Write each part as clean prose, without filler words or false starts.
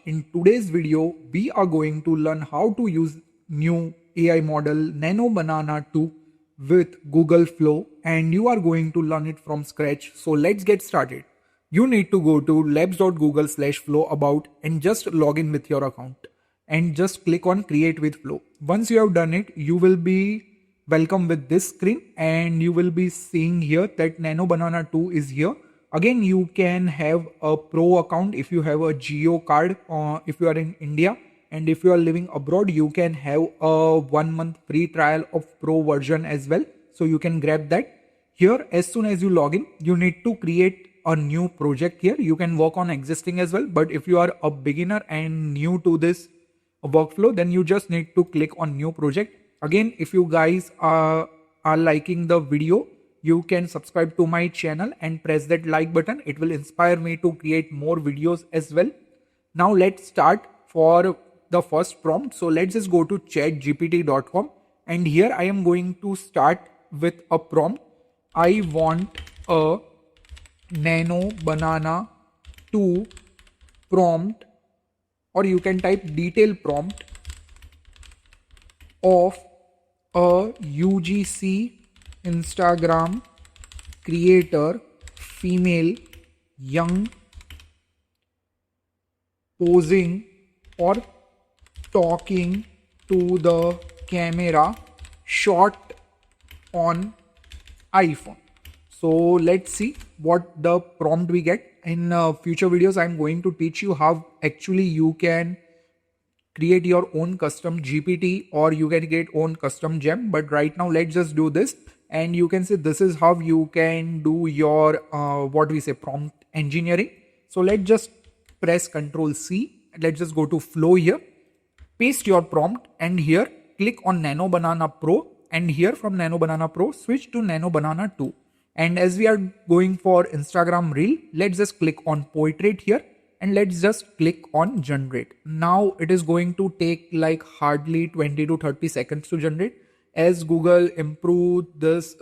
In today's video, we are going to learn how to use new AI model Nano Banana 2 with Google Flow, and you are going to learn it from scratch. So let's get started. You need to go to labs.google/flow about and just log in with your account and just click on create with flow. Once you have done it, you will be welcome with this screen and you will be seeing here that Nano Banana 2 is here. Again, you can have a pro account if you have a Geo card if you are in India, and if you are living abroad, you can have a 1 month free trial of pro version as well. So you can grab that. Here, as soon as you log in, you need to create a new project here. You can work on existing as well, but if you are a beginner and new to this workflow, then you just need to click on new project. Again, if you guys are liking the video, you can subscribe to my channel and press that like button. It will inspire me to create more videos as well. Now let's start for the first prompt. So let's just go to chatgpt.com, and here I am going to start with a prompt. I want a Nano Banana 2 prompt, or you can type detail prompt of a UGC Instagram creator, female, young, posing or talking to the camera, shot on iPhone. So let's see what the prompt we get. In future videos, I'm going to teach you how actually you can create your own custom GPT, or you can create own custom gem. But right now, let's just do this. And you can see this is how you can do your prompt engineering. So let's just press Ctrl C. Let's just go to flow here, paste your prompt, and here click on Nano Banana Pro, and here from Nano Banana Pro switch to Nano Banana 2. And as we are going for Instagram reel, let's just click on portrait here, and let's just click on generate. Now it is going to take like hardly 20 to 30 seconds to generate. As Google improved this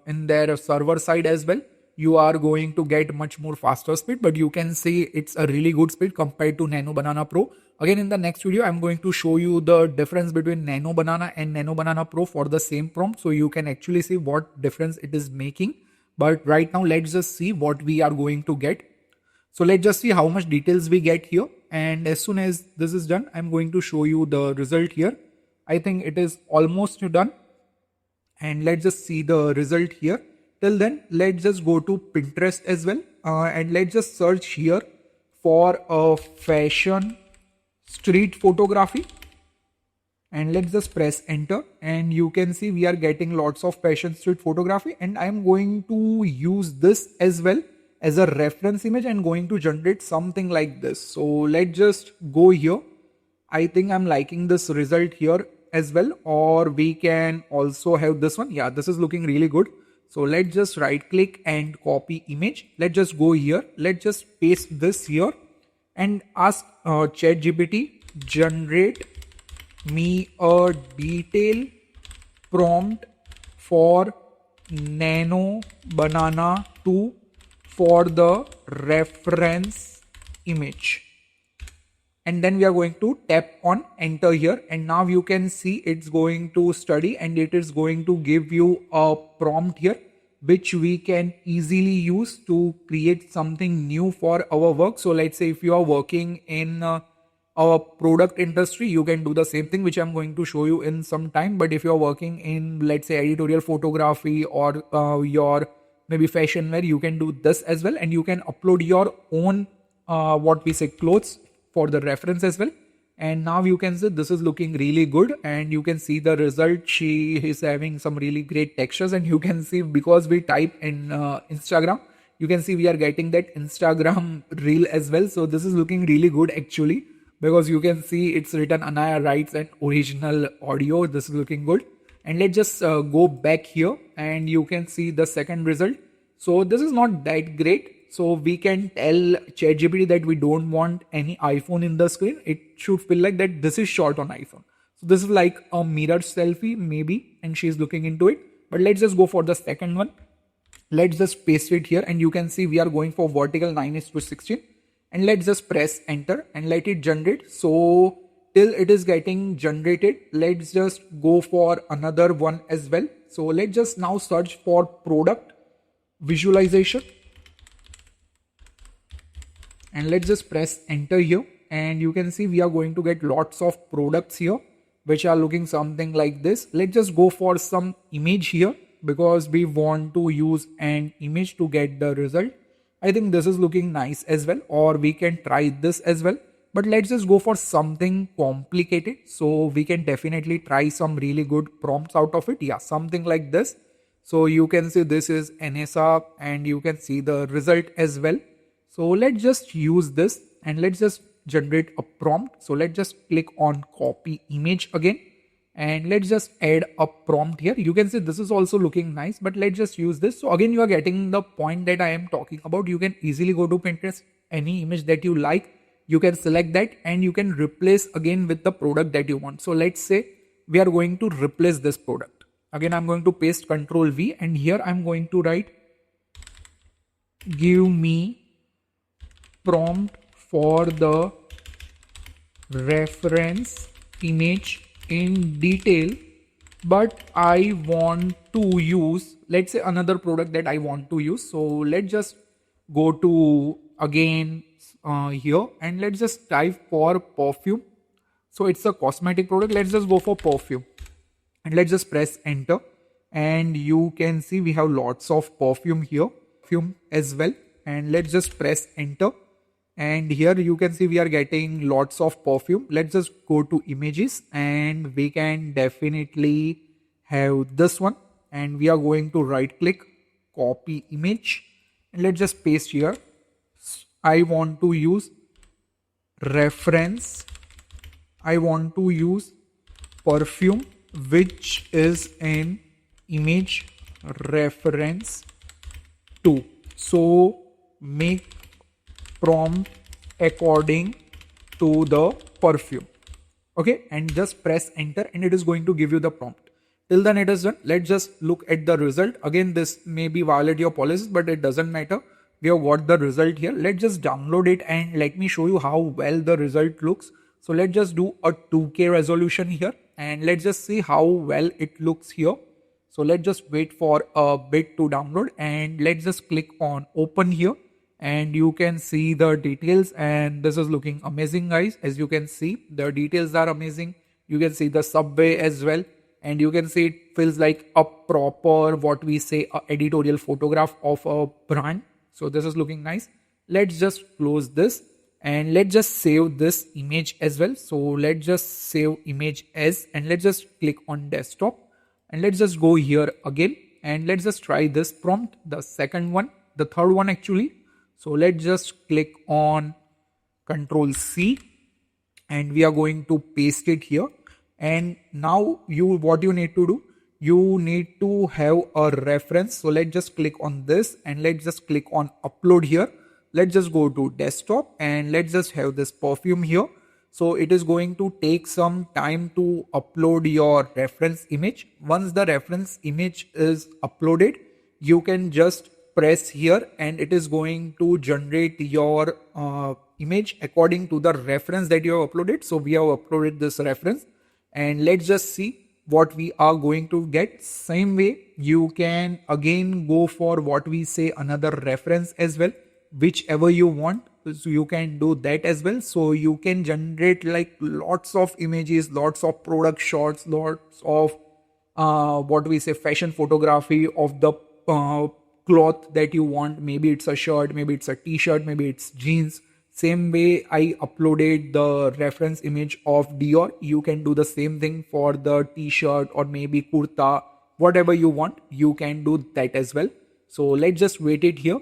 in their server side as well, you are going to get much more faster speed, but you can see it's a really good speed compared to Nano Banana Pro. Again, in the next video, I'm going to show you the difference between Nano Banana and Nano Banana Pro for the same prompt, so you can actually see what difference it is making. But right now, let's just see what we are going to get. So let's just see how much details we get here. And as soon as this is done, I'm going to show you the result here. I think it is almost done. And let's just see the result here. Till then, let's just go to Pinterest as well. And let's just search here for a fashion street photography. And let's just press enter. And you can see we are getting lots of fashion street photography. And I'm going to use this as well as a reference image and going to generate something like this. So let's just go here. I think I'm liking this result here as well, or we can also have this one. Yeah, this is looking really good. So let's just right click and copy image. Let's just go here. Let's just paste this here and ask ChatGPT, generate me a detail prompt for Nano Banana 2 for the reference image. And then we are going to tap on enter here, and now you can see it's going to study and it is going to give you a prompt here which we can easily use to create something new for our work. So let's say if you are working in our product industry, you can do the same thing, which I'm going to show you in some time. But if you're working in, let's say, editorial photography or your maybe fashion wear, you can do this as well, and you can upload your own clothes for the reference as well. And now you can see this is looking really good, and you can see the result. She is having some really great textures, and you can see because we type in Instagram, you can see we are getting that Instagram reel as well. So this is looking really good actually, because you can see it's written Anaya writes and original audio. This is looking good. And let's just go back here, and you can see the second result. So this is not that great. So we can tell ChatGPT that we don't want any iPhone in the screen. It should feel like that this is shot on iPhone. So this is like a mirror selfie maybe, and she's looking into it. But let's just go for the second one. Let's just paste it here, and you can see we are going for vertical 9:16. and let's just press enter and let it generate. So till it is getting generated, let's just go for another one as well. So let's just now search for product visualization and let's just press enter here, and you can see we are going to get lots of products here which are looking something like this. Let's just go for some image here because we want to use an image to get the result. I think this is looking nice as well, or we can try this as well, but let's just go for something complicated so we can definitely try some really good prompts out of it. Yeah, something like this. So you can see this is NSA and you can see the result as well. So let's just use this and let's just generate a prompt. So let's just click on copy image again and let's just add a prompt here. You can see this is also looking nice, but let's just use this. So again, you are getting the point that I am talking about. You can easily go to Pinterest, any image that you like, you can select that and you can replace again with the product that you want. So let's say we are going to replace this product. Again, I'm going to paste Ctrl V and here I'm going to write, give me prompt for the reference image in detail, but I want to use, let's say, another product that I want to use. So let's just go to again here and let's just type for perfume. So it's a cosmetic product. Let's just go for perfume and let's just press enter, and you can see we have lots of perfume here, perfume as well, and let's just press enter. And here you can see we are getting lots of perfume. Let's just go to images and we can definitely have this one, and we are going to right click, copy image, and let's just paste here. I want to use reference, I want to use perfume which is in image reference 2. So make prompt according to the perfume. Okay, and just press enter and it is going to give you the prompt. Till then it is done. Let's just look at the result. Again, this may be violate your policies, but it doesn't matter. We have got the result here. Let's just download it and let me show you how well the result looks. So let's just do a 2K resolution here and let's just see how well it looks here. So let's just wait for a bit to download and let's just click on open here. And you can see the details, and this is looking amazing, guys. As you can see, the details are amazing. You can see the subway as well, and you can see it feels like a proper, what we say, a editorial photograph of a brand. So this is looking nice. Let's just close this and let's just save this image as well. So let's just save image as, and let's just click on desktop and let's just go here again and let's just try this prompt, the second one, the third one actually. So let's just click on Ctrl C and we are going to paste it here. And now what you need to do, you need to have a reference. So let's just click on this and let's just click on upload here. Let's just go to desktop and let's just have this perfume here. So it is going to take some time to upload your reference image. Once the reference image is uploaded, you can just press here and it is going to generate your image according to the reference that you have uploaded. So we have uploaded this reference and let's just see what we are going to get. Same way you can again go for what we say another reference as well, whichever you want. So you can do that as well. So you can generate like lots of images, lots of product shots, lots of what we say fashion photography of the cloth that you want. Maybe it's a shirt, maybe it's a t-shirt, maybe it's jeans. Same way I uploaded the reference image of Dior, you can do the same thing for the t-shirt or maybe kurta, whatever you want, you can do that as well. So let's just wait it here.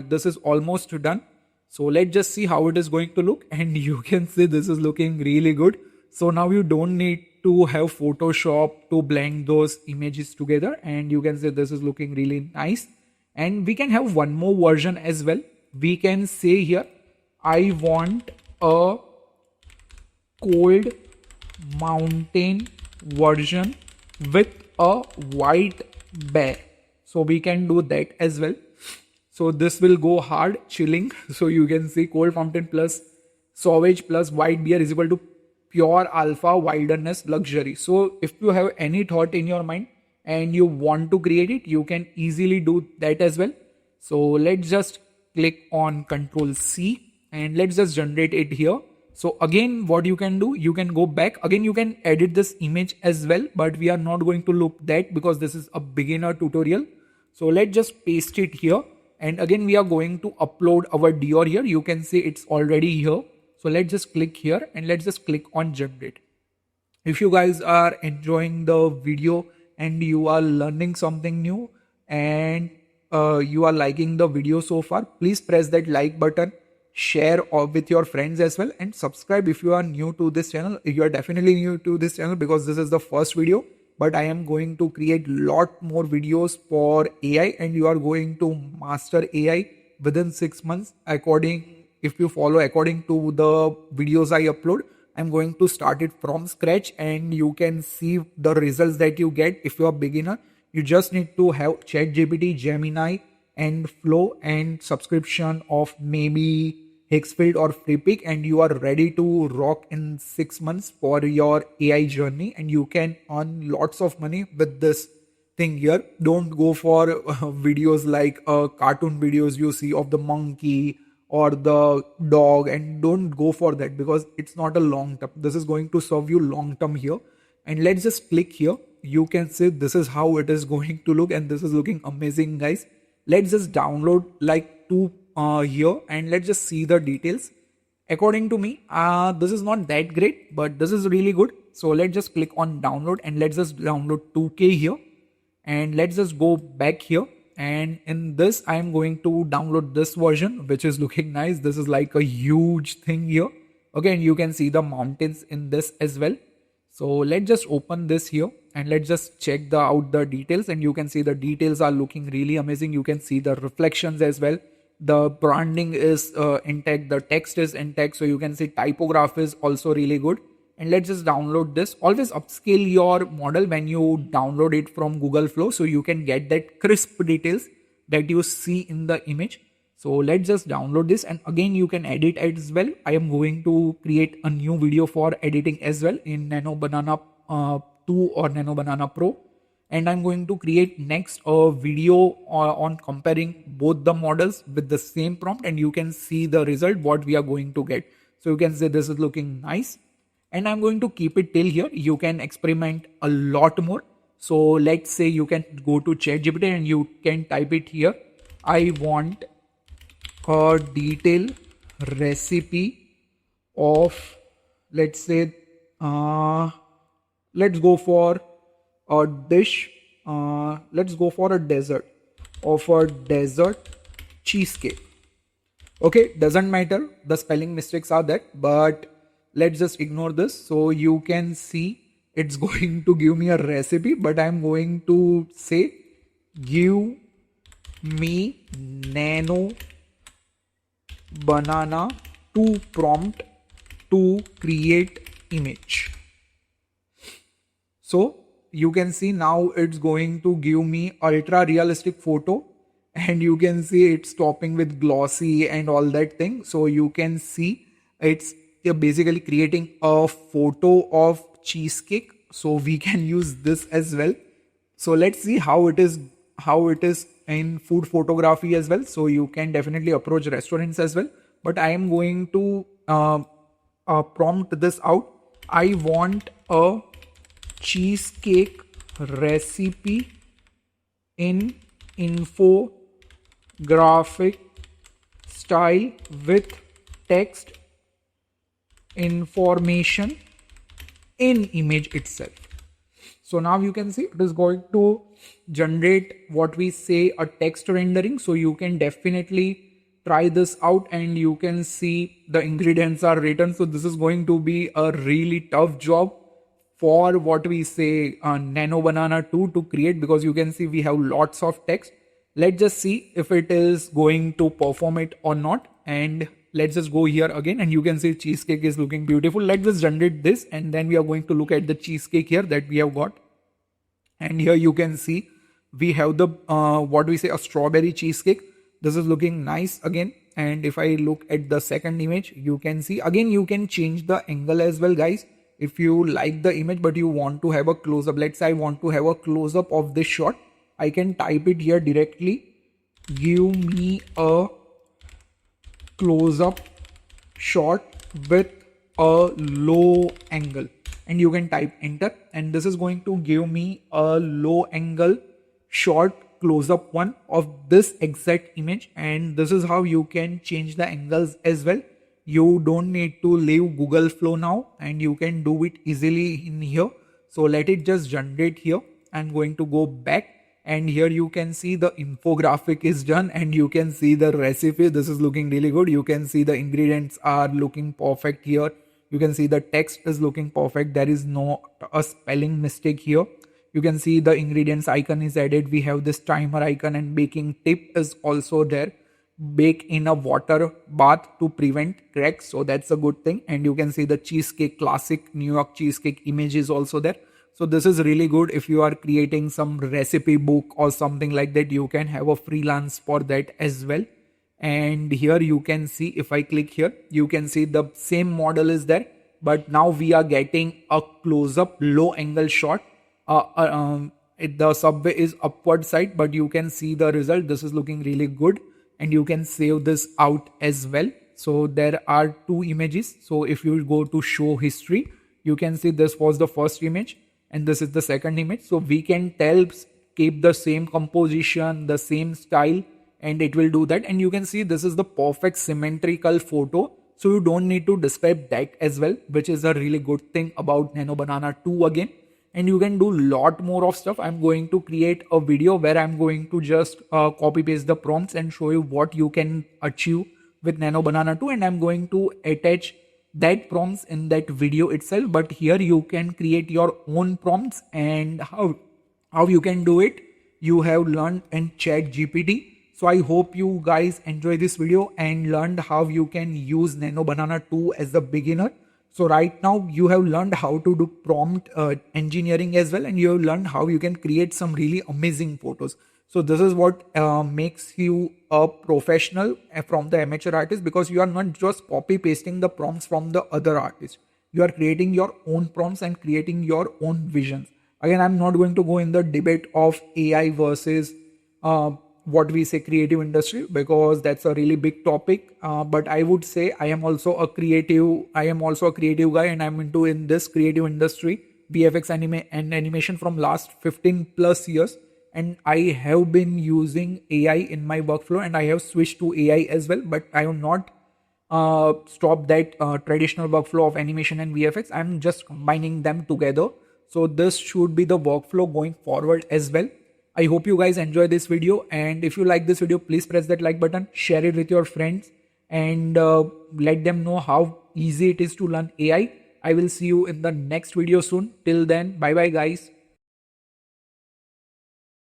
This is almost done. So let's just see how it is going to look, and you can see this is looking really good. So now you don't need to have Photoshop to blend those images together, and you can see this is looking really nice. And we can have one more version as well. We can say here, I want a cold mountain version with a white bear. So we can do that as well. So this will go hard, chilling. So you can see cold fountain plus sauvage plus white beer is equal to pure alpha wilderness luxury. So if you have any thought in your mind and you want to create it, you can easily do that as well. So let's just click on Control C and let's just generate it here. So again, what you can do, you can go back again, you can edit this image as well, but we are not going to look that because this is a beginner tutorial. So let's just paste it here. And again, we are going to upload our Dior here. You can see it's already here. So let's just click here and let's just click on generate. If you guys are enjoying the video and you are learning something new and you are liking the video so far, please press that like button, share with your friends as well, and subscribe if you are new to this channel. You are definitely new to this channel because this is the first video, but I am going to create lot more videos for AI and you are going to master AI within 6 months if you follow according to the videos I upload. I'm going to start it from scratch and you can see the results that you get. If you are beginner, you just need to have ChatGPT, Gemini and Flow and subscription of maybe Hixfield or Freepik, and you are ready to rock in 6 months for your AI journey and you can earn lots of money with this thing here. Don't go for videos like cartoon videos you see of the monkey or the dog, and don't go for that because it's not a long term. This is going to serve you long term here. And let's just click here. You can see this is how it is going to look and this is looking amazing, guys. Let's just download like two here and let's just see the details. According to me, this is not that great, but this is really good. So let's just click on download and let's just download 2K here. And let's just go back here. And in this, I am going to download this version, which is looking nice. This is like a huge thing here. Okay, and you can see the mountains in this as well. So let's just open this here and let's just check out the details, and you can see the details are looking really amazing. You can see the reflections as well. The branding is intact, the text is intact, so you can see typography is also really good. And let's just download this. Always upscale your model when you download it from Google Flow so you can get that crisp details that you see in the image. So let's just download this, and again you can edit as well. I am going to create a new video for editing as well in Nano Banana 2 or Nano Banana Pro. And I'm going to create next a video on comparing both the models with the same prompt, and you can see the result what we are going to get. So you can say this is looking nice. And I'm going to keep it till here. You can experiment a lot more. So let's say you can go to ChatGPT and you can type it here. I want a detailed recipe of, let's say, let's go for a dish. Let's go for a dessert cheesecake. Okay, doesn't matter. The spelling mistakes are there, but let's just ignore this. So you can see it's going to give me a recipe, but I'm going to say give me Nano Banana to prompt to create image. So you can see now it's going to give me ultra realistic photo, and you can see it's stopping with glossy and all that thing. So you can see it's basically creating a photo of cheesecake. So we can use this as well. So let's see how it is in food photography as well. So you can definitely approach restaurants as well. But I am going to prompt this out. I want a cheesecake recipe in infographic style with text information in image itself. So now you can see it is going to generate what we say a text rendering. So you can definitely try this out, and you can see the ingredients are written. So this is going to be a really tough job for what we say Nano Banana 2 to create, because you can see we have lots of text. Let's just see if it is going to perform it or not. And let's just go here again, and you can see cheesecake is looking beautiful. Let's just generate this, and then we are going to look at the cheesecake here that we have got. And here you can see we have the what we say a strawberry cheesecake. This is looking nice again. And if I look at the second image, you can see again, you can change the angle as well, guys. If you like the image but you want to have a close-up, let's say I want to have a close-up of this shot, I can type it here directly. Give me a close-up shot with a low angle, and you can type enter, and this is going to give me a low angle shot close-up one of this exact image. And this is how you can change the angles as well. You don't need to leave Google Flow now, and you can do it easily in here. So let it just generate here. I'm going to go back, and here you can see the infographic is done, and you can see the recipe. This is looking really good. You can see the ingredients are looking perfect here. You can see the text is looking perfect. There is no a spelling mistake here. You can see the ingredients icon is added. We have this timer icon, and baking tip is also there. Bake in a water bath to prevent cracks, so that's a good thing. And you can see the cheesecake, classic New York cheesecake image is also there. So this is really good. If you are creating some recipe book or something like that, you can have a freelance for that as well. And here you can see, if I click here, you can see the same model is there, but now we are getting a close-up low angle shot. The subway is upward side, but you can see the result. This is looking really good, and you can save this out as well. So there are two images. So if you go to show history, you can see this was the first image and this is the second image. So we can tell, keep the same composition, the same style, and it will do that. And you can see this is the perfect symmetrical photo. So you don't need to describe that as well, which is a really good thing about Nano Banana 2 again. And you can do a lot more of stuff. I'm going to create a video where I'm going to just copy paste the prompts and show you what you can achieve with Nano Banana 2. And I'm going to attach that prompts in that video itself. But here you can create your own prompts, and how you can do it, you have learned in ChatGPT. So I hope you guys enjoy this video and learned how you can use Nano Banana 2 as a beginner. So right now you have learned how to do prompt engineering as well, and you have learned how you can create some really amazing photos. So this is what makes you a professional from the amateur artist, because you are not just copy pasting the prompts from the other artists. You are creating your own prompts and creating your own visions. Again, I'm not going to go in the debate of AI versus what we say creative industry, because that's a really big topic. But I would say I am also a creative guy, and I'm into in this creative industry, VFX and animation from last 15 plus years. And I have been using AI in my workflow, and I have switched to AI as well, but I have not stopped that traditional workflow of animation and VFX. I'm just combining them together. So this should be the workflow going forward as well. I hope you guys enjoy this video, and if you like this video, please press that like button, share it with your friends, and let them know how easy it is to learn AI. I will see you in the next video soon. Till then, bye bye guys.